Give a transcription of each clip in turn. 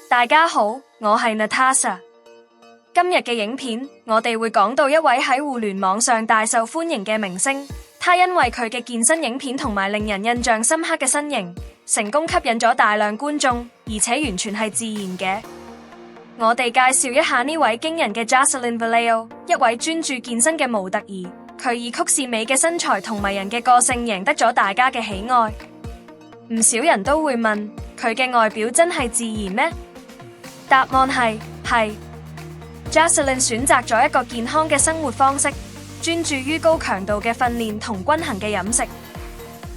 大家好，我係 Natasha。今日嘅影片，我哋會講到一位喺互聯網上大受歡迎嘅明星，他因為佢嘅健身影片同埋令人印象深刻嘅身形，成功吸引咗大量觀眾，而且完全係自然嘅。我哋介紹一下呢位驚人嘅 Jocelyn Vallejo， 一位專注健身嘅模特兒，佢以曲線美嘅身材同迷人嘅個性贏得咗大家嘅喜愛。唔少人都會問，佢嘅外表真係自然咩？答案係。Jocelyn 選擇咗一個健康嘅生活方式，專注於高強度嘅訓練同均衡嘅飲食。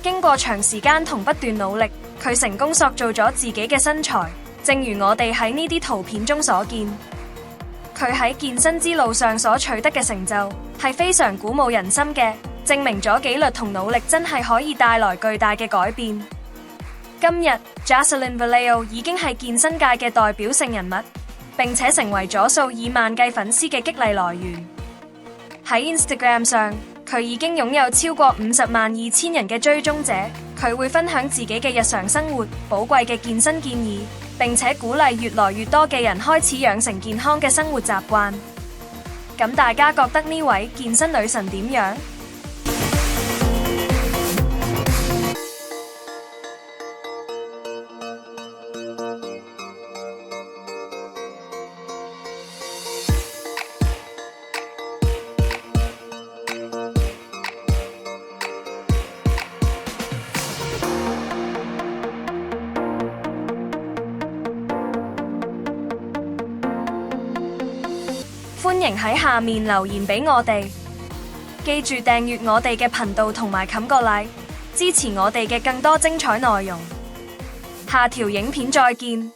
經過長時間同不斷努力，佢成功塑造咗自己嘅身材，正如我哋喺呢啲圖片中所見。佢喺健身之路上所取得嘅成就係非常鼓舞人心嘅，證明咗紀律同努力真係可以帶來巨大嘅改變。今日 Jocelyn Vallejo 已經係健身界嘅代表性人物，並且成為咗數以萬計粉絲嘅激勵來源。喺 Instagram 上，佢已經擁有超過50.2萬人嘅追蹤者。佢會分享自己嘅日常生活、寶貴嘅健身建議，並且鼓勵越來越多嘅人開始養成健康嘅生活習慣。咁大家覺得呢位健身女神點樣？歡迎喺下面留言俾我哋，記住訂閱我哋嘅頻道同埋冚個 like，支持我哋嘅更多精彩內容。下條影片再見。